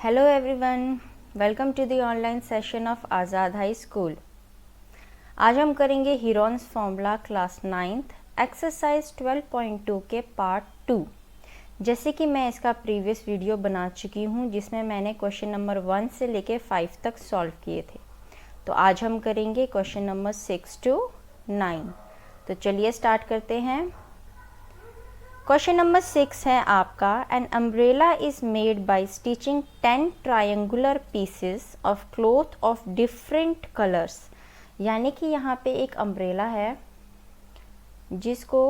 Hello everyone, welcome to the online session of Azad high school. आज हम करेंगे Heron's formula class 9th exercise 12.2 के part 2। जैसे कि मैं इसका प्रीवियस वीडियो बना चुकी हूँ जिसमें मैंने क्वेश्चन नंबर 1 से लेके 5 तक सॉल्व किए थे। तो आज हम करेंगे क्वेश्चन नंबर 6 to 9। तो चलिए स्टार्ट करते हैं। क्वेश्चन नंबर 6 है आपका, an umbrella is made by stitching 10 triangular pieces of cloth of different colours. यानी कि यहाँ पे एक अम्ब्रेला है जिसको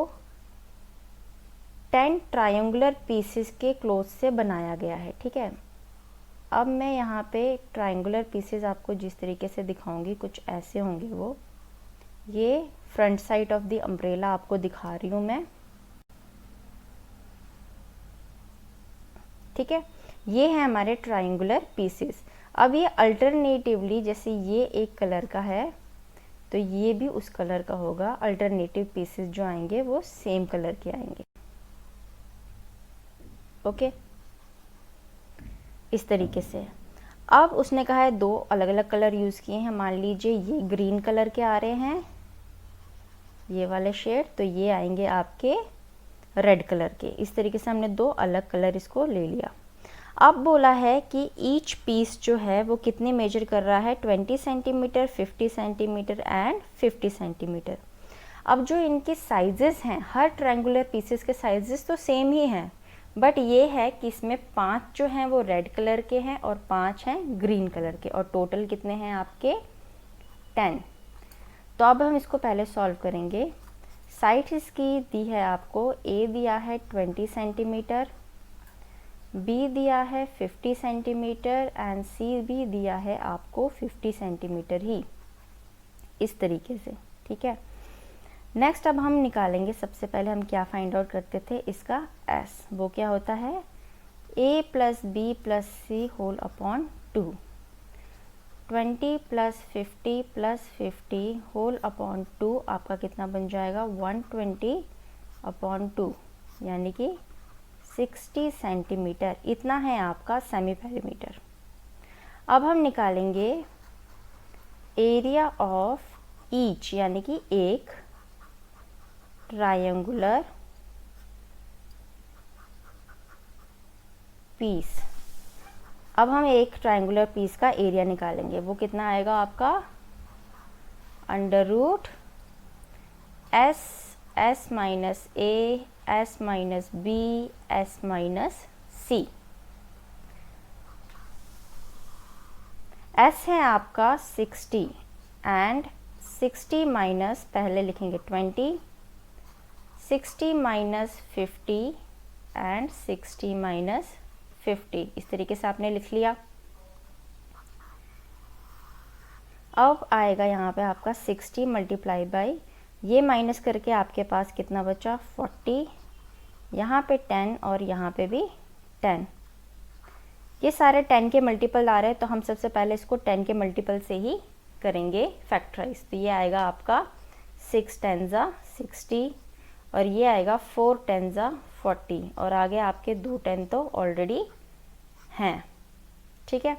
10 ट्रायंगुलर पीसेस के क्लॉथ से बनाया गया है। ठीक है, अब मैं यहाँ पे ट्रायंगुलर पीसेस आपको जिस तरीके से दिखाऊंगी कुछ ऐसे होंगे। वो ये front side of the umbrella आपको दिखा रही हूँ मैं। ठीक है, ये है हमारे ट्रायंगुलर पीसेस। अब ये अल्टरनेटिवली, जैसे ये एक कलर का है तो ये भी उस कलर का होगा। अल्टरनेटिव पीसेस जो आएंगे वो सेम कलर के आएंगे। ओके, इस तरीके से। अब उसने कहा है दो अलग अलग कलर यूज़ किए हैं। मान लीजिए ये ग्रीन कलर के आ रहे हैं, ये वाले शेड, तो ये आएंगे आपके रेड कलर के। इस तरीके से हमने दो अलग कलर इसको ले लिया। अब बोला है कि ईच पीस जो है वो कितने मेजर कर रहा है, 20 सेंटीमीटर, 50 सेंटीमीटर एंड 50 सेंटीमीटर। अब जो इनके साइजेस हैं, हर ट्रायंगुलर पीसेस के साइजेस तो सेम ही हैं, बट ये है कि इसमें 5 जो हैं वो रेड कलर के हैं और 5 हैं ग्रीन कलर के, और टोटल कितने हैं आपके 10। तो अब हम इसको पहले सॉल्व करेंगे। साइड इसकी दी है आपको, ए दिया है 20 सेंटीमीटर, बी दिया है 50 सेंटीमीटर एंड सी भी दिया है आपको 50 सेंटीमीटर ही, इस तरीके से। ठीक है, नेक्स्ट अब हम निकालेंगे। सबसे पहले हम क्या फाइंड आउट करते थे, इसका एस। वो क्या होता है, A plus B plus C whole upon 2। 20 plus 50 plus 50 whole upon 2 आपका कितना बन जाएगा, 120 अपॉन 2, यानी कि 60 सेंटीमीटर। इतना है आपका सेमी पेरीमीटर। अब हम निकालेंगे एरिया ऑफ ईच, यानी कि एक ट्रायंगुलर पीस। अब हम एक ट्रायंगुलर पीस का एरिया निकालेंगे। वो कितना आएगा आपका, under root S, S minus A, S minus B, S minus C. S है आपका 60 एंड 60 माइनस, पहले लिखेंगे 20, 60 माइनस 50 एंड 60 माइनस 50। इस तरीके से आपने लिख लिया। अब आएगा यहाँ पे आपका 60 मल्टीप्लाई बाई, ये माइनस करके आपके पास कितना बचा, 40, यहाँ पे 10 और यहाँ पे भी 10। ये सारे 10 के मल्टीपल आ रहे हैं, तो हम सबसे पहले इसको 10 के मल्टीपल से ही करेंगे फैक्टराइज। तो ये आएगा आपका 6 10 ज़ा 60 और ये आएगा 4 10 ज़ा 40, और आगे आपके 2 10 तो ऑलरेडी हैं। ठीक है,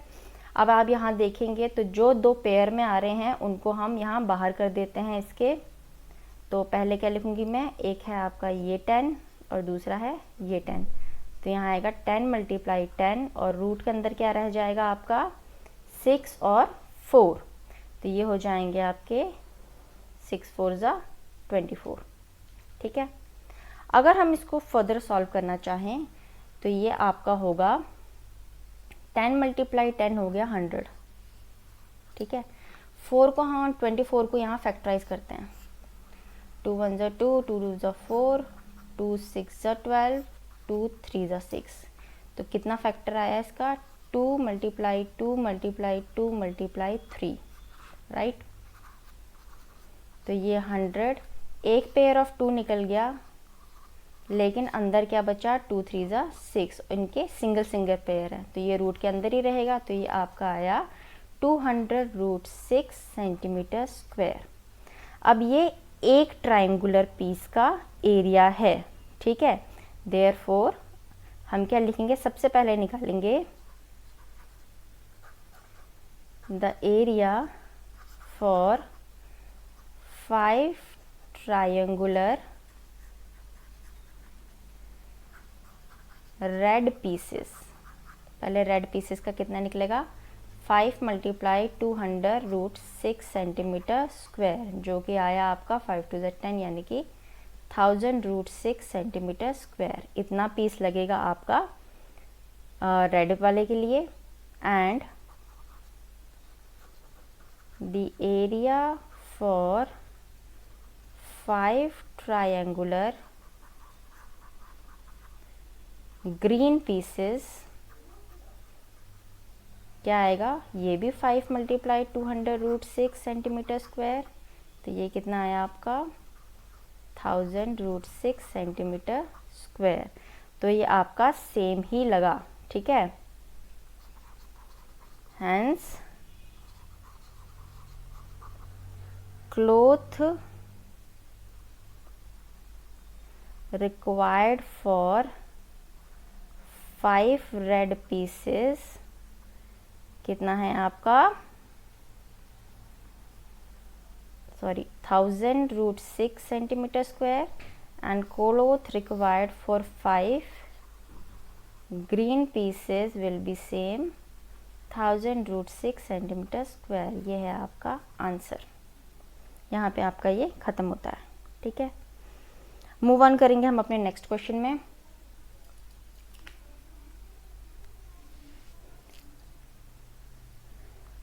अब आप यहाँ देखेंगे तो जो दो पेयर में आ रहे हैं उनको हम यहाँ बाहर कर देते हैं इसके। तो पहले क्या लिखूँगी मैं, एक है आपका ये 10 और दूसरा है ये 10। तो यहाँ आएगा 10 मल्टीप्लाई 10 और रूट के अंदर क्या रह जाएगा आपका 6 और 4। तो ये हो जाएंगे आपके 6 4 ज़ा 24। ठीक है, अगर हम इसको फर्दर सॉल्व करना चाहें तो ये आपका होगा 10 मल्टीप्लाई 10 हो गया 100। ठीक है, 4 को हम 24 को यहाँ फैक्टराइज करते हैं। 2 1 ज़ा 2, 2 2 ज़ा 4, 2 6 ज़ा 12, 2 3 ज़ा 6। तो कितना फैक्टर आया इसका, 2 मल्टीप्लाई 2 मल्टीप्लाई 2 मल्टीप्लाई 3, राइट। तो ये 100, एक पेयर ऑफ 2 निकल गया, लेकिन अंदर क्या बचा, 2 3 ज़ा 6, इनके सिंगल सिंगल पेयर है तो ये रूट के अंदर ही रहेगा। तो ये आपका आया 200 रूट 6 सेंटीमीटर स्क्वायर। अब ये एक ट्रायंगुलर पीस का एरिया है। ठीक है, देयरफॉर हम क्या लिखेंगे, सबसे पहले निकालेंगे the area for 5 triangular red pieces. पहले रेड पीसेस का कितना निकलेगा, 5 × 200√6 सेंटीमीटर स्क्वायर, जो कि आया आपका 5 × 10 यानी कि 1000√6 सेंटीमीटर स्क्वायर। इतना पीस लगेगा आपका रेड वाले के लिए। And the area for 5 triangular green pieces क्या आएगा, ये भी 5 × 200√6 सेंटीमीटर स्क्वायर, तो ये कितना आया आपका 1000√6 सेंटीमीटर स्क्वायर। तो ये आपका सेम ही लगा, ठीक है। Hence cloth required for 5 red pieces कितना है आपका, 1000√6 centimetre square. And cloth required for 5 green pieces will be same 1000√6 centimetre square. ये है आपका आंसर। यहाँ पे आपका ये ख़त्म होता है, ठीक है। मूव ऑन करेंगे हम अपने नेक्स्ट क्वेश्चन में।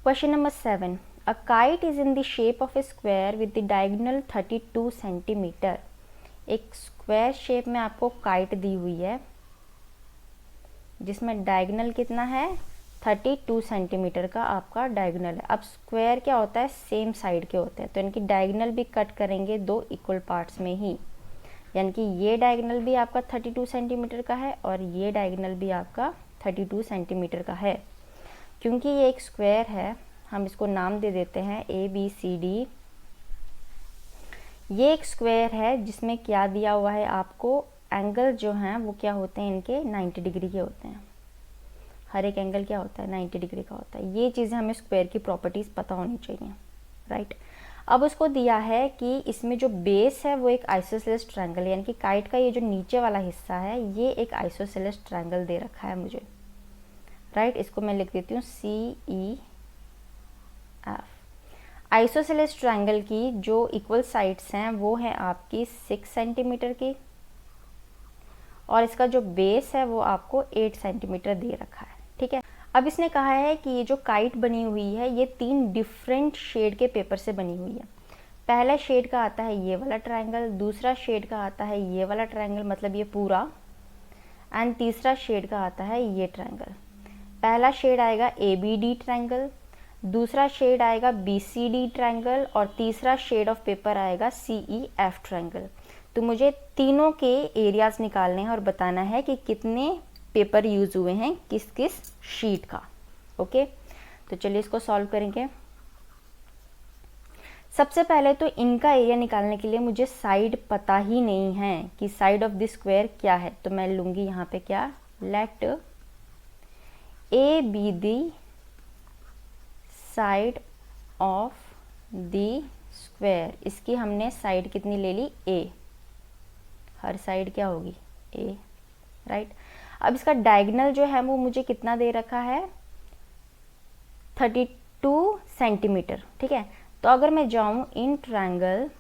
Question number 7. A kite is in the shape of a square with the diagonal 32 centimetre. एक स्क्वायर शेप में आपको काइट दी हुई है जिसमें डायगोनल कितना है, 32 सेंटीमीटर का आपका डायगोनल है। अब स्क्वायर क्या होता है, सेम साइड के होते हैं, तो इनकी डायगोनल भी कट करेंगे 2 इक्वल पार्ट्स में ही, यानी कि ये डायगोनल भी आपका 32 सेंटीमीटर का है और ये डायगोनल भी आपका 32 सेंटीमीटर का है। क्योंकि ये एक स्क्वायर है, हम इसको नाम दे देते हैं ABCD। ये एक स्क्वायर है जिसमें क्या दिया हुआ है आपको, एंगल जो हैं वो क्या होते हैं, इनके 90 डिग्री के होते हैं। हर एक एंगल क्या होता है, 90 डिग्री का होता है। ये चीज़ें हमें स्क्वायर की प्रॉपर्टीज़ पता होनी चाहिए, राइट। अब उसको दिया है कि इसमें जो बेस है वो एक आइसोसेलेस ट्रायंगल, यानी कि काइट का ये जो नीचे वाला हिस्सा है ये एक आइसोसेलेस ट्रायंगल दे रखा है मुझे, राइट। इसको मैं लिख देती हूँ CEF। आइसोसेलेस ट्रायंगल की जो इक्वल साइड्स हैं वो हैं आपकी 6 सेंटीमीटर की, और इसका जो बेस है वो आपको 8 सेंटीमीटर दे रखा है, ठीक है। अब इसने कहा है कि ये जो काइट बनी हुई है ये 3 डिफरेंट शेड के पेपर से बनी हुई है। पहला शेड का आता है ये वाला ट्रायंगल, दूसरा शेड का आता है ये वाला ट्रायंगल, मतलब ये पूरा, एंड तीसरा शेड का आता है ये ट्रायंगल। पहला शेड आएगा ABD ट्रायंगल, दूसरा शेड आएगा BCD ट्रायंगल, और तीसरा शेड ऑफ पेपर आएगा CEF ट्रायंगल। तो मुझे तीनों के एरियाज निकालने हैं और बताना है कि कितने पेपर यूज़ हुए हैं किस किस शीट का, ओके। तो चलिए इसको सॉल्व करेंगे। सबसे पहले तो इनका एरिया निकालने के लिए मुझे साइड पता ही नहीं है कि साइड ऑफ द स्क्वायर क्या है, तो मैं लूँगी यहाँ पे क्या, let A be the side of the square. इसकी हमने साइड कितनी ले ली, A। हर साइड क्या होगी, A, राइट। अब इसका डायगोनल जो है वो मुझे कितना दे रखा है, 32 सेंटीमीटर, ठीक है। तो अगर मैं जाऊं इन ट्रायंगल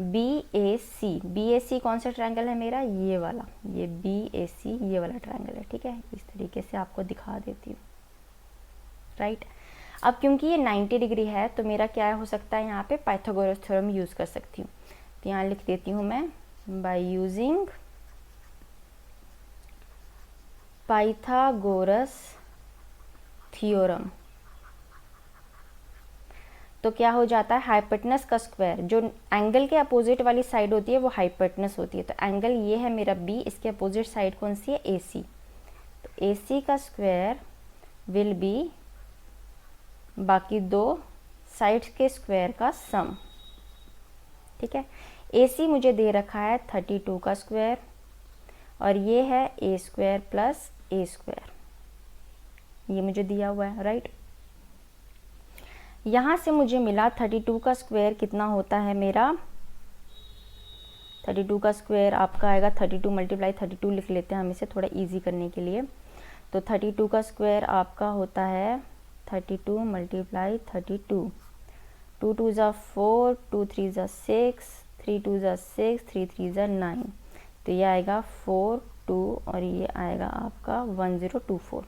BAC कौन सा ट्रायंगल है मेरा, ये वाला, ये BAC ये वाला ट्रायंगल है, ठीक है। इस तरीके से आपको दिखा देती हूँ, राइट। अब क्योंकि ये 90 डिग्री है तो मेरा क्या हो सकता है, यहाँ पे पाइथागोरस थ्योरम यूज़ कर सकती हूँ। तो यहाँ लिख देती हूँ मैं, बाय यूजिंग पाइथागोरस थ्योरम। तो क्या हो जाता है, हाइपोटेनस का स्क्वायर, जो एंगल के अपोजिट वाली साइड होती है वो हाइपोटेनस होती है। तो एंगल ये है मेरा B, इसके अपोजिट साइड कौन सी है, AC। तो AC का स्क्वायर विल बी बाकी 2 साइड्स के स्क्वायर का सम, ठीक है। AC मुझे दे रखा है 32 का स्क्वायर, और ये है A square plus A square, ये मुझे दिया हुआ है, राइट। यहाँ से मुझे मिला 32 का स्क्वायर कितना होता है मेरा, 32 का स्क्वायर आपका आएगा 32 मल्टीप्लाई 32 लिख लेते हैं हम इसे थोड़ा इजी करने के लिए। तो 32 का स्क्वायर आपका होता है 32 मल्टीप्लाई 32, 2 2 ज़ा 4, 2 3 ज़ा 6, 3 2 ज़ा 6, 3 3 ज़ा 9, तो ये आएगा 4 2 और ये आएगा आपका 1024।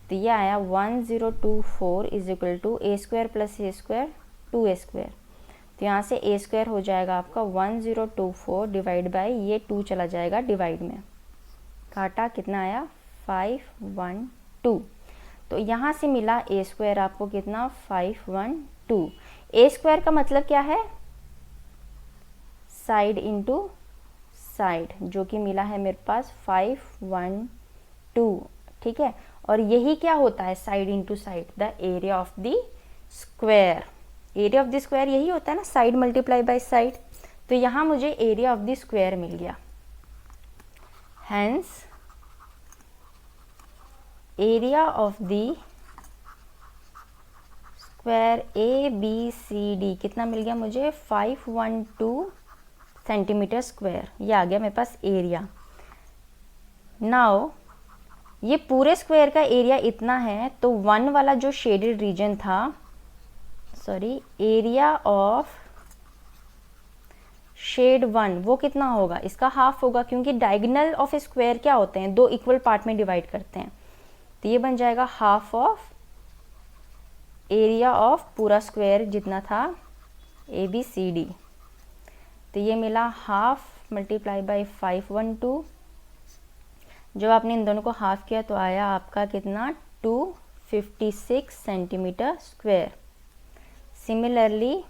तो ये आया 1024 is equal to a square plus a square 2a square. तो यहाँ से a स्क्वायर हो जाएगा आपका 1024 डिवाइड बाई ये 2 चला जाएगा डिवाइड में, काटा कितना आया 512। तो यहाँ से मिला a स्क्वायर आपको कितना 512। a स्क्वायर का मतलब क्या है, साइड इंटू साइड, जो कि मिला है मेरे पास 512, ठीक है। और यही क्या होता है side into side, the area of the square. Area of the square यही होता है ना, साइड मल्टीप्लाई बाय साइड। तो यहाँ मुझे एरिया ऑफ द स्क्वायर मिल गया, hence area of the square A B C D कितना मिल गया मुझे 512 सेंटीमीटर स्क्वायर। ये आ गया मेरे पास एरिया। नाउ ये पूरे स्क्वायर का एरिया इतना है, तो 1 वाला जो शेडेड रीजन था, सॉरी, एरिया ऑफ शेड 1 वो कितना होगा, इसका हाफ होगा, क्योंकि डायगोनल ऑफ स्क्वायर क्या होते हैं, 2 इक्वल पार्ट में डिवाइड करते हैं। तो ये बन जाएगा हाफ ऑफ एरिया ऑफ पूरा स्क्वायर जितना था ए बी सी डी। तो ये मिला हाफ मल्टीप्लाई बाई 512। जब आपने इन दोनों को हाफ किया तो आया आपका कितना 256 centimetre square. Similarly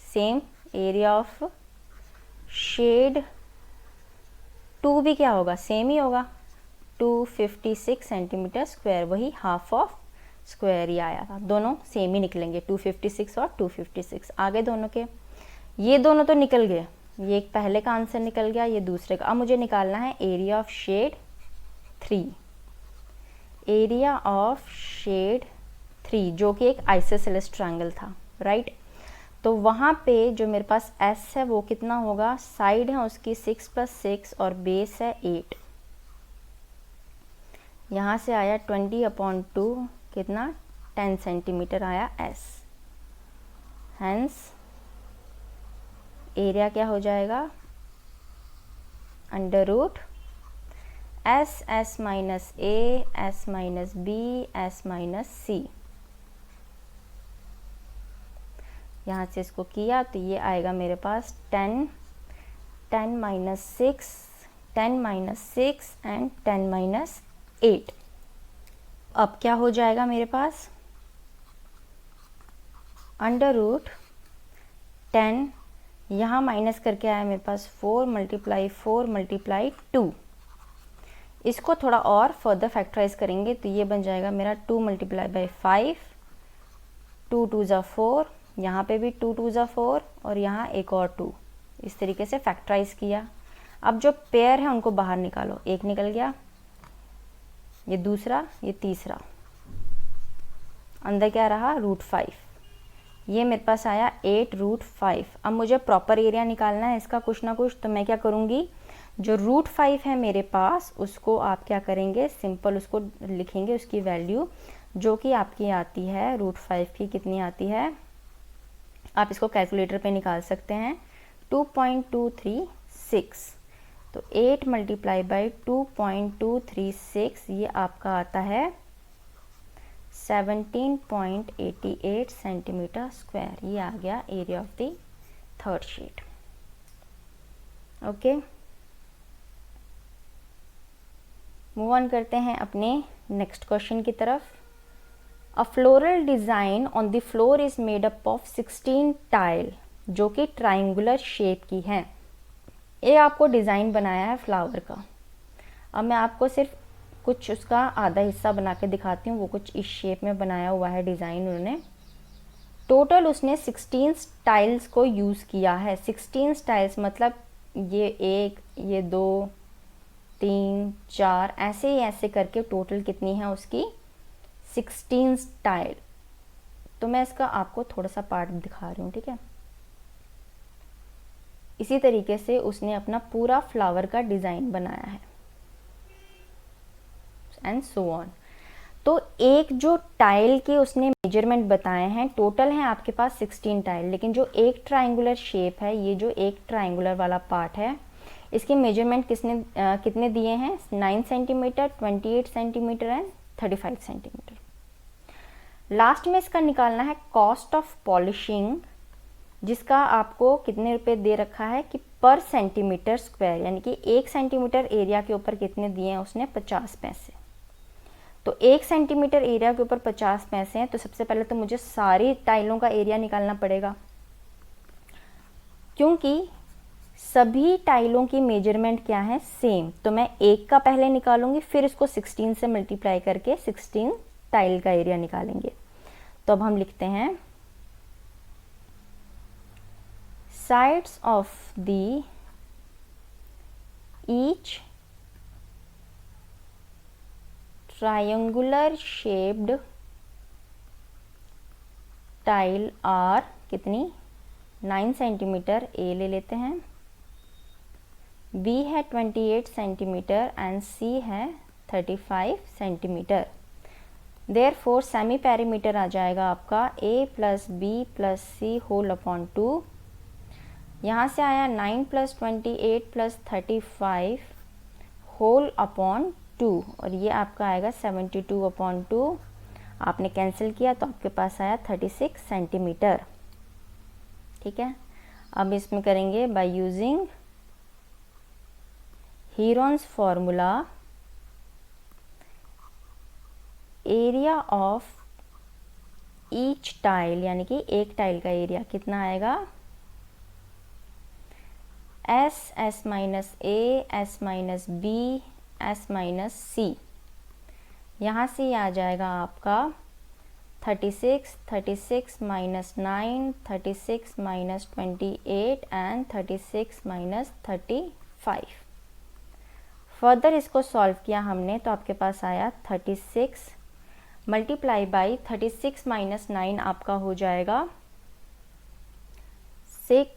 same area of shade 2 भी क्या होगा, सेम ही होगा 256 सेंटीमीटर स्क्वायर, वही हाफ ऑफ स्क्वायर ही आया था। दोनों सेम ही निकलेंगे, 256 और 256 आगे दोनों के। ये दोनों तो निकल गए, ये एक पहले का आंसर निकल गया, ये दूसरे का। अब मुझे निकालना है area of shade 3। Area of shade 3 जो कि एक आइसोसेलेस ट्रायंगल था, राइट। तो वहाँ पे जो मेरे पास एस है वो कितना होगा, साइड है उसकी 6 + 6 और बेस है 8। यहाँ से आया 20/2 कितना 10 सेंटीमीटर आया एस। हेंस एरिया क्या हो जाएगा, under root S S minus A S minus B S minus C. यहाँ से इसको किया तो ये आएगा मेरे पास 10 10 - 6 10 - 6 एंड 10 - 8। अब क्या हो जाएगा मेरे पास, अंडर रूट 10, यहाँ माइनस करके आया मेरे पास 4 × 4 × 2। इसको थोड़ा और फर्दर फैक्टराइज करेंगे तो ये बन जाएगा मेरा 2 × 5, 2 2 ज़ा 4, यहाँ पे भी 2 2 ज़ा 4 और यहाँ एक और 2। इस तरीके से फैक्टराइज किया। अब जो पेयर है उनको बाहर निकालो, एक निकल गया, ये दूसरा, ये तीसरा, अंदर क्या रहा √5। ये मेरे पास आया 8√5। अब मुझे प्रॉपर एरिया निकालना है इसका कुछ ना कुछ, तो मैं क्या करूँगी, जो √5 है मेरे पास उसको आप क्या करेंगे, सिंपल उसको लिखेंगे, उसकी वैल्यू जो कि आपकी आती है √5 की कितनी आती है, आप इसको कैलकुलेटर पे निकाल सकते हैं, 2.236। तो 8 × 2.236 ये आपका आता है 17.88 सेंटीमीटर स्क्वायर। ये आ गया area of the third sheet. Okay, move on करते हैं अपने नेक्स्ट क्वेश्चन की तरफ। A floral design on the floor is made up of 16 tile जो कि ट्राइंगुलर शेप की हैं। ये आपको डिज़ाइन बनाया है फ्लावर का। अब मैं आपको सिर्फ कुछ उसका आधा हिस्सा बना के दिखाती हूँ, वो कुछ इस शेप में बनाया हुआ है डिज़ाइन उन्होंने। टोटल उसने 16 स्टाइल्स को यूज़ किया है। 16 स्टाइल्स मतलब ये 1, ये 2, 3, 4 ऐसे ही ऐसे करके टोटल कितनी है उसकी 16 स्टाइल। तो मैं इसका आपको थोड़ा सा पार्ट दिखा रही हूँ, ठीक है। इसी तरीके से उसने अपना पूरा फ्लावर का डिज़ाइन बनाया है एंड सो ऑन। तो एक जो टाइल के उसने मेजरमेंट बताए हैं, टोटल हैं आपके पास 16 टाइल, लेकिन जो एक ट्रायंगुलर शेप है, ये जो एक ट्रायंगुलर वाला पार्ट है, इसके मेजरमेंट कितने दिए हैं? 9 centimetre, 28 centimetre and 35 centimetre. Last में इसका निकालना है कॉस्ट ऑफ पॉलिशिंग, जिसका आपको कितने रुपए दे रखा है कि पर सेंटीमीटर स्क्वायर, यानी कि 1 सेंटीमीटर एरिया के ऊपर कितने दिए हैं उसने? 50 पैसे। तो 1 सेंटीमीटर एरिया के ऊपर 50 पैसे हैं, तो सबसे पहले तो मुझे सारी टाइलों का एरिया निकालना पड़ेगा, क्योंकि सभी टाइलों की मेजरमेंट क्या है? सेम। तो मैं 1 का पहले निकालूंगी, फिर इसको 16 से मल्टीप्लाई करके 16 टाइल का एरिया निकालेंगे। तो अब हम लिखते हैं sides of the each triangular shaped tile are कितनी? 9 सेंटीमीटर ए ले लेते हैं, बी है 28 सेंटीमीटर एंड सी है 35 सेंटीमीटर। देयरफॉर सेमी पेरीमीटर आ जाएगा आपका a plus B plus C whole upon 2। यहाँ से आया 9 प्लस 28 प्लस 35 होल अपॉन 2, और ये आपका आएगा 72 अपॉन 2। आपने कैंसिल किया तो आपके पास आया 36 सेंटीमीटर, ठीक है। अब इसमें करेंगे by using Heron's formula, area of each tile, यानी कि एक टाइल का एरिया कितना आएगा? S, S minus A, S minus B, S minus C. यहाँ से आ जाएगा आपका 36, 36 minus 9, 36 minus 28 and 36 minus 35। Further इसको सॉल्व किया हमने तो आपके पास आया 36 मल्टीप्लाई बाई 36 माइनस 9 आपका हो जाएगा 6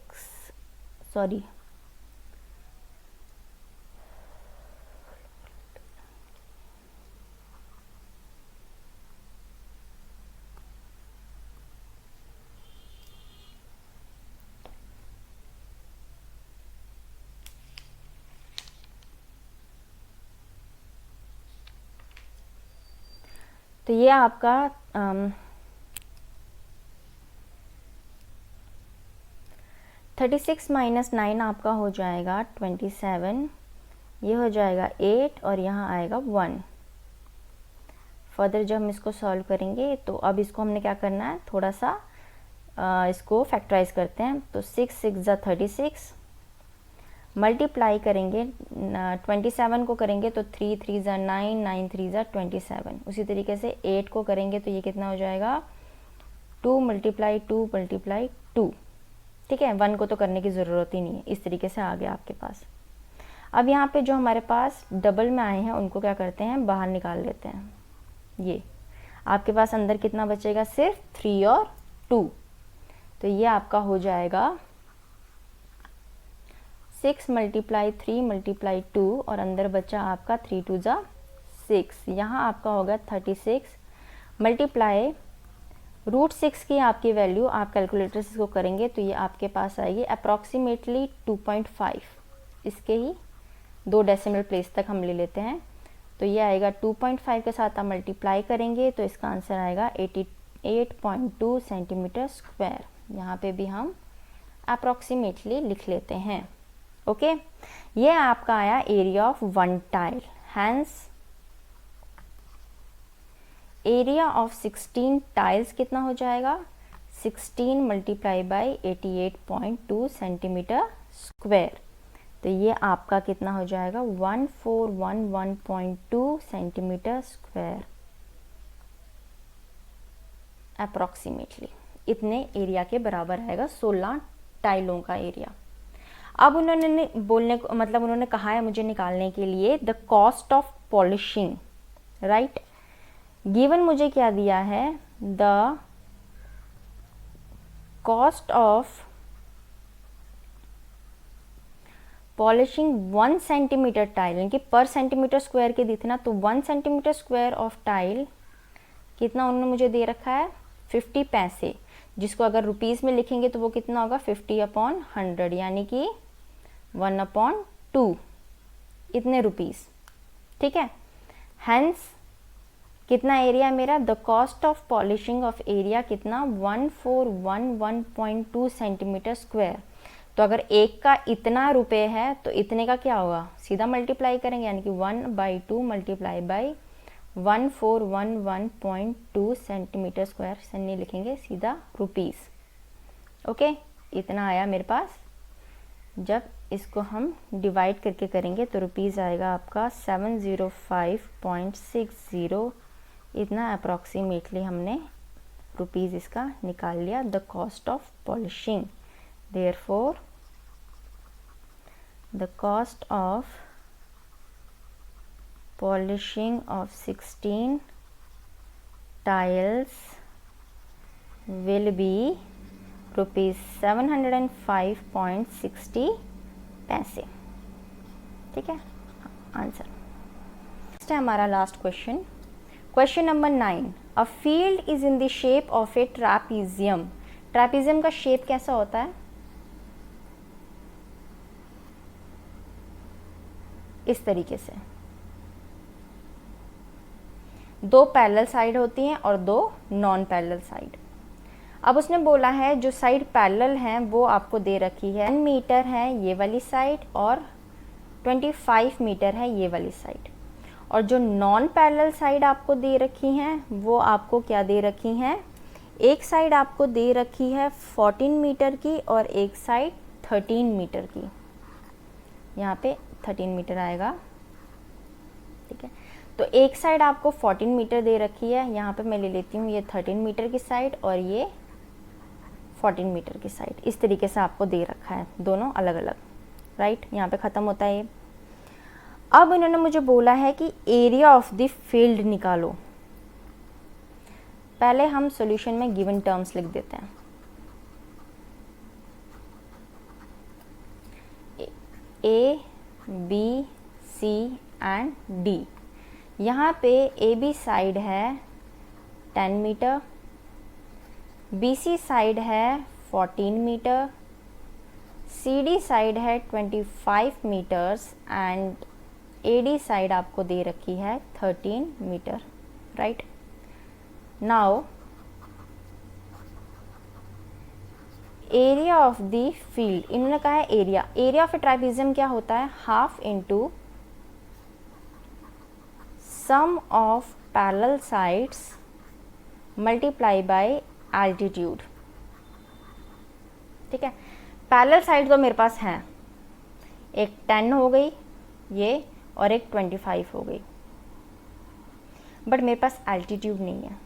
तो ये आपका 36 माइनस 9 आपका हो जाएगा 27, ये हो जाएगा 8 और यहाँ आएगा 1। फर्दर जब हम इसको सॉल्व करेंगे तो अब इसको हमने क्या करना है, थोड़ा सा इसको फैक्टराइज करते हैं। तो 6 6 ज़ा 36 मल्टीप्लाई करेंगे 27 को करेंगे तो 3 3 ज़ा 9, 9 3 ज़ा 27। उसी तरीके से 8 को करेंगे तो ये कितना हो जाएगा 2 मल्टीप्लाई 2 मल्टीप्लाई 2, ठीक है। 1 को तो करने की ज़रूरत ही नहीं है, इस तरीके से आ गया आपके पास। अब यहाँ पे जो हमारे पास डबल में आए हैं उनको क्या करते हैं, बाहर निकाल लेते हैं। ये आपके पास अंदर कितना बचेगा, सिर्फ 3 और 2। तो ये आपका हो जाएगा 6 मल्टीप्लाई 3 मल्टीप्लाई 2 और अंदर बचा आपका 3 2 ज़ा 6। यहाँ आपका होगा 36 मल्टीप्लाई √6 की आपकी वैल्यू आप कैलकुलेटर से इसको करेंगे तो ये आपके पास आएगी अप्रॉक्सीमेटली 2.5। इसके ही 2 डेसिमल प्लेस तक हम ले लेते हैं तो ये आएगा 2.5 के साथ आप मल्टीप्लाई करेंगे तो इसका आंसर आएगा 88.2 सेंटीमीटर स्क्वायर। यहाँ पे भी हम अप्रॉक्सीमेटली लिख लेते हैं। ओके, ये आपका आया area of 1 tile. Hence area of 16 tiles कितना हो जाएगा, 16 मल्टीप्लाई बाई 88.2 सेंटीमीटर स्क्वायर। तो ये आपका कितना हो जाएगा 1411.2 सेंटीमीटर स्क्वायर अप्रॉक्सीमेटली। इतने एरिया के बराबर आएगा 16 टाइलों का एरिया। अब उन्होंने बोलने को मतलब उन्होंने कहा है मुझे निकालने के लिए the cost of polishing, right. Given मुझे क्या दिया है, the cost of polishing 1 centimetre tile, यानी कि पर सेंटीमीटर स्क्वायर के दी थी ना, तो 1 सेंटीमीटर स्क्वायर ऑफ टाइल कितना उन्होंने मुझे दे रखा है 50 पैसे, जिसको अगर रुपीज़ में लिखेंगे तो वो कितना होगा 50/100, यानी कि 1/2 इतने रुपीज़। ठीक है, हैंस कितना एरिया है मेरा, the cost of polishing of area कितना 1411.2 सेंटीमीटर स्क्वायर। तो अगर एक का इतना रुपए है तो इतने का क्या होगा, सीधा मल्टीप्लाई करेंगे, यानी कि 1/2 मल्टीप्लाई बाई 1411.2 सेंटीमीटर स्क्वायर, से नहीं लिखेंगे सीधा रुपीज़। ओके, इतना आया मेरे पास। जब इसको हम डिवाइड करके करेंगे तो रुपीज़ आएगा आपका 705.60, इतना अप्रॉक्सीमेटली हमने रुपीज़ इसका निकाल लिया, the cost of polishing. Therefore, the cost of polishing of 16 tiles will be ₹705.60 पैसे। ठीक है, आंसर। नेक्स्ट है हमारा last question, question number 9। A field is in the shape of A trapezium. Trapezium का शेप कैसा होता है, इस तरीके से, 2 पैरेलल साइड होती हैं और 2 नॉन पैरेलल साइड। अब उसने बोला है जो साइड पैरेलल हैं वो आपको दे रखी है 10 मीटर है ये वाली साइड और 25 मीटर है ये वाली साइड, और जो नॉन पैरेलल साइड आपको दे रखी हैं वो आपको क्या दे रखी हैं, एक साइड आपको दे रखी है 14 मीटर की और एक साइड 13 मीटर की, यहाँ पे 13 मीटर आएगा। ठीक है, तो एक साइड आपको 14 मीटर दे रखी है, यहाँ पे मैं ले लेती हूँ ये 13 मीटर की साइड और ये 14 मीटर की साइड, इस तरीके से आपको दे रखा है, दोनों अलग अलग। राइट, यहाँ पे ख़त्म होता है ये। अब इन्होंने मुझे बोला है कि एरिया ऑफ द फील्ड निकालो। पहले हम सॉल्यूशन में गिवन टर्म्स लिख देते हैं। ए, बी, सी एंड डी। यहाँ पे ए बी साइड है 10 मीटर, बी सी साइड है 14 मीटर, सी डी साइड है 25 metres and A D side आपको दे रखी है 13 metre. Right, now area of the field, इन्होंने कहा है एरिया ऑफ ए ट्राइपीजियम क्या होता है, half into sum of parallel sides multiply by altitude. ठीक है, पैरेलल साइड तो मेरे पास हैं, एक 10 हो गई ये और एक 25 हो गई, बट मेरे पास एल्टीट्यूड नहीं है।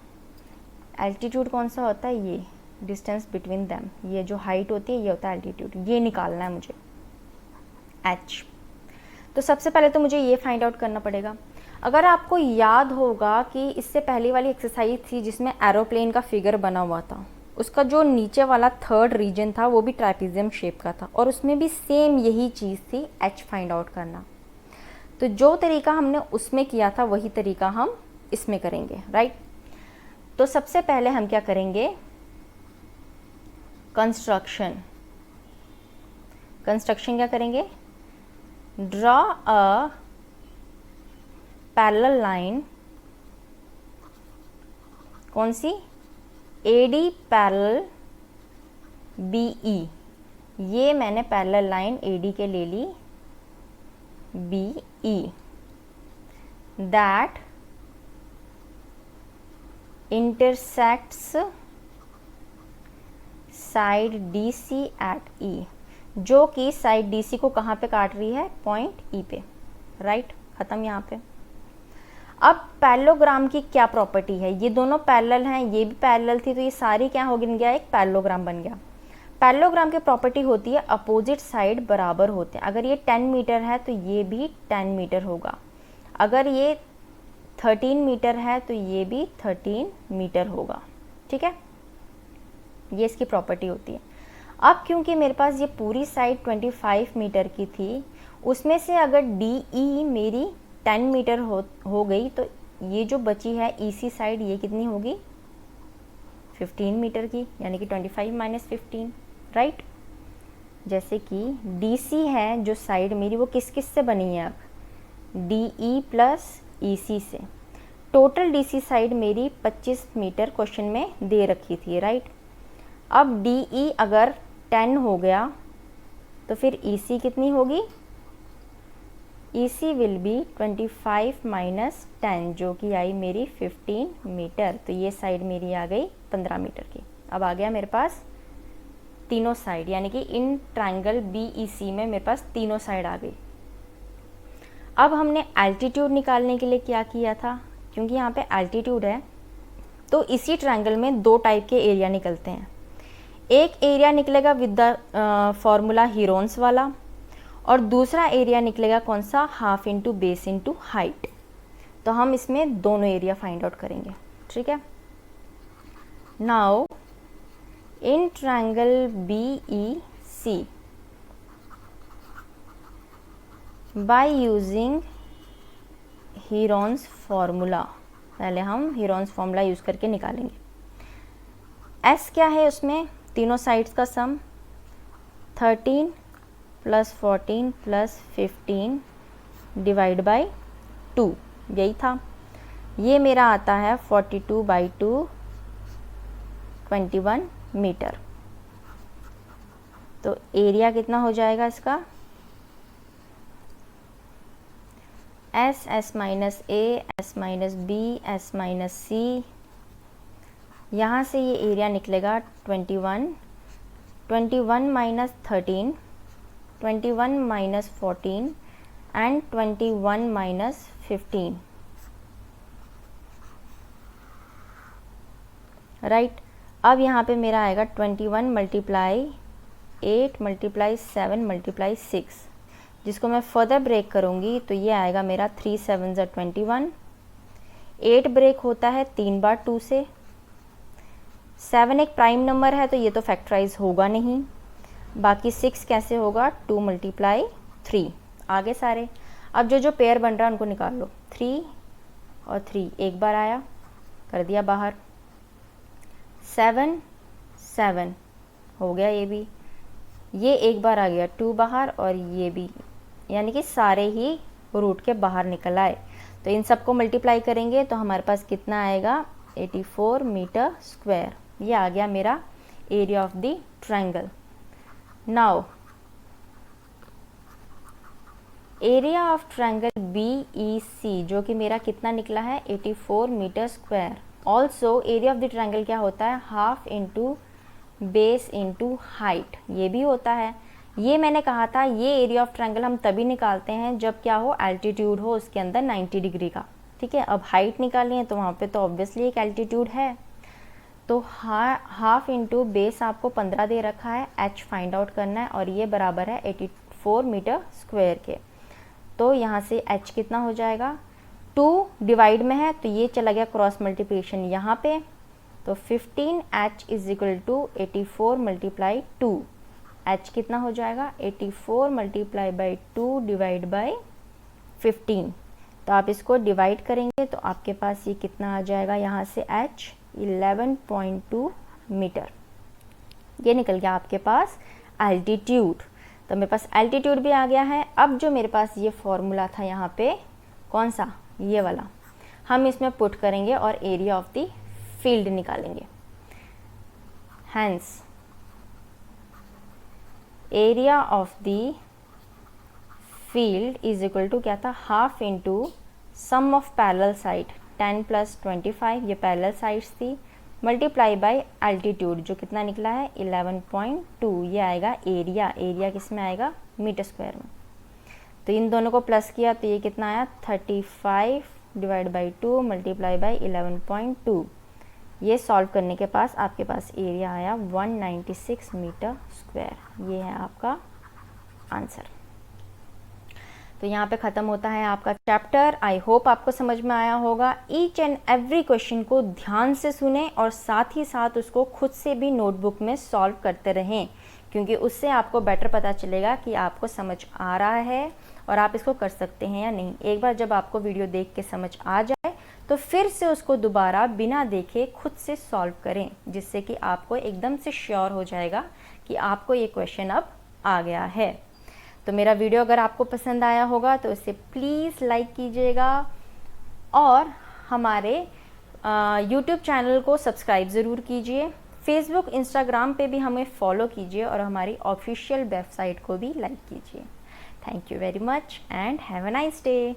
एल्टीट्यूड कौन सा होता है, ये डिस्टेंस बिटवीन देम, ये जो हाइट होती है ये होता है एल्टीट्यूड, ये निकालना है मुझे h। तो सबसे पहले तो मुझे ये फाइंड आउट करना पड़ेगा। अगर आपको याद होगा कि इससे पहले वाली एक्सरसाइज थी जिसमें एरोप्लेन का फिगर बना हुआ था, उसका जो नीचे वाला 3rd रीजन था वो भी ट्राइपीजियम शेप का था और उसमें भी सेम यही चीज़ थी, h फाइंड आउट करना। तो जो तरीका हमने उसमें किया था वही तरीका हम इसमें करेंगे। राइट, तो सबसे पहले हम क्या करेंगे, कंस्ट्रक्शन क्या करेंगे, ड्रॉ अ पैरेलल लाइन, कौन सी, AD पैरेलल BE, ये मैंने पैरेलल लाइन AD के ले ली BE, that intersects side DC at E, जो कि साइड DC को कहाँ पे काट रही है, पॉइंट E पे। राइट, ख़त्म यहाँ पे। अब पैरेललोग्राम की क्या प्रॉपर्टी है, ये दोनों पैरेलल हैं, ये भी पैरेलल थी, तो ये सारी क्या हो गया, एक पैरेललोग्राम बन गया। पैरेललोग्राम की प्रॉपर्टी होती है अपोजिट साइड बराबर होते हैं। अगर ये 10 मीटर है तो ये भी 10 मीटर होगा, अगर ये 13 मीटर है तो ये भी 13 मीटर होगा। ठीक है, ये इसकी प्रॉपर्टी होती है। अब क्योंकि मेरे पास ये पूरी साइड 25 मीटर की थी, उसमें से अगर DE मेरी 10 मीटर हो गई तो ये जो बची है EC साइड ये कितनी होगी 15 मीटर की, यानी कि 25 माइनस 15, राइट। जैसे कि DC है जो साइड मेरी, वो किस किस से बनी है, अब DE प्लस EC से। टोटल DC साइड मेरी 25 मीटर क्वेश्चन में दे रखी थी, राइट। अब DE अगर 10 हो गया तो फिर EC कितनी होगी, EC विल बी 25 माइनस 10 जो कि आई मेरी 15 मीटर। तो ये साइड मेरी आ गई 15 मीटर की। अब आ गया मेरे पास तीनों साइड, यानी कि इन ट्रायंगल BEC में मेरे पास तीनों साइड आ गई। अब हमने एल्टीट्यूड निकालने के लिए क्या किया था, क्योंकि यहाँ पे एल्टीट्यूड है तो इसी ट्रायंगल में दो टाइप के एरिया निकलते हैं। एक एरिया निकलेगा विद द फॉर्मूला हीरोन्स वाला, और दूसरा एरिया निकलेगा कौन सा, half into base into height. तो हम इसमें दोनों एरिया फाइंड आउट करेंगे, ठीक है। Now in triangle BEC bye using Heron's formula, पहले हम हीरोन्स फॉर्मूला यूज करके निकालेंगे। S क्या है, उसमें तीनों साइड्स का सम 13 प्लस 14 प्लस 15 डिवाइड बाई 2, यही था। ये मेरा आता है 42/2 21 मीटर। तो एरिया कितना हो जाएगा इसका, S minus A, S minus B, S minus C, यहाँ से ये एरिया निकलेगा 21 minus 13, 21 minus 14 and 21 minus 15, right. अब यहाँ पे मेरा आएगा 21 मल्टीप्लाई 8 मल्टीप्लाई 7 मल्टीप्लाई 6, जिसको मैं फर्दर ब्रेक करूँगी तो ये आएगा मेरा 3 7 ज़ा 21। 8 ब्रेक होता है 3 बार 2 से। 7 एक प्राइम नंबर है तो ये तो फैक्टराइज होगा नहीं। बाकी 6 कैसे होगा, 2 मल्टीप्लाई 3। आगे सारे अब जो जो पेयर बन रहा है उनको निकाल लो। 3 और 3 एक बार आया, कर दिया बाहर। 7 7 हो गया, ये भी। ये एक बार आ गया 2 बाहर, और ये भी, यानी कि सारे ही रूट के बाहर निकल आए। तो इन सबको मल्टीप्लाई करेंगे तो हमारे पास कितना आएगा, 84 मीटर स्क्वायर। ये आ गया मेरा area of the triangle. Now area of triangle BEC जो कि मेरा कितना निकला है, 84 metre square. Also area of the triangle क्या होता है, half into base into height, ये भी होता है। ये मैंने कहा था ये एरिया ऑफ ट्रायंगल हम तभी निकालते हैं जब क्या हो, एल्टीट्यूड हो उसके अंदर 90 डिग्री का, ठीक है। अब हाइट निकालनी है तो वहाँ पे तो ऑब्वियसली एक एल्टीट्यूड है, तो हाफ इंटू बेस आपको 15 दे रखा है, H फाइंड आउट करना है, और ये बराबर है 84 मीटर स्क्वायर के। तो यहाँ से H कितना हो जाएगा, 2 डिवाइड में है तो ये चला गया क्रॉस मल्टीप्लिकेशन यहाँ पे, तो 15H is equal to 84 multiply 2। H कितना हो जाएगा, 84 मल्टीप्लाई बाई 2 डिवाइड बाई 15। तो आप इसको डिवाइड करेंगे तो आपके पास ये कितना आ जाएगा, यहाँ से H 11.2 मीटर। ये निकल गया आपके पास एल्टीट्यूड। तो मेरे पास एल्टीट्यूड भी आ गया है। अब जो मेरे पास ये फॉर्मूला था यहाँ पे, कौन सा, ये वाला, हम इसमें पुट करेंगे और एरिया ऑफ द फील्ड निकालेंगे। Hence area of the field is equal to क्या था, half into sum of parallel side 10 plus 25, ये पैरेलल साइड्स थी, मल्टीप्लाई बाय एल्टीट्यूड जो कितना निकला है 11.2। ये आएगा एरिया, एरिया किस में आएगा, मीटर स्क्वायर में। तो इन दोनों को प्लस किया तो ये कितना आया, 35 डिवाइड बाई 2 मल्टीप्लाई बाई 11.2। ये सॉल्व करने के पास आपके पास एरिया आया 196 मीटर स्क्वायर। ये है आपका आंसर। तो तो यहाँ पे ख़त्म होता है आपका चैप्टर। आई होप आपको समझ में आया होगा। ईच एंड एवरी क्वेश्चन को ध्यान से सुने और साथ ही साथ उसको खुद से भी नोटबुक में सॉल्व करते रहें, क्योंकि उससे आपको बेटर पता चलेगा कि आपको समझ आ रहा है और आप इसको कर सकते हैं या नहीं। एक बार जब आपको वीडियो देख के समझ आ जाए तो फिर से उसको दोबारा बिना देखे खुद से सॉल्व करें, जिससे कि आपको एकदम से श्योर हो जाएगा कि आपको ये क्वेश्चन अब आ गया है। तो मेरा वीडियो अगर आपको पसंद आया होगा तो इसे प्लीज़ लाइक कीजिएगा और हमारे यूट्यूब चैनल को सब्सक्राइब ज़रूर कीजिए। फेसबुक इंस्टाग्राम पे भी हमें फॉलो कीजिए और हमारी ऑफिशियल वेबसाइट को भी लाइक कीजिए। Thank you very much and have a nice day.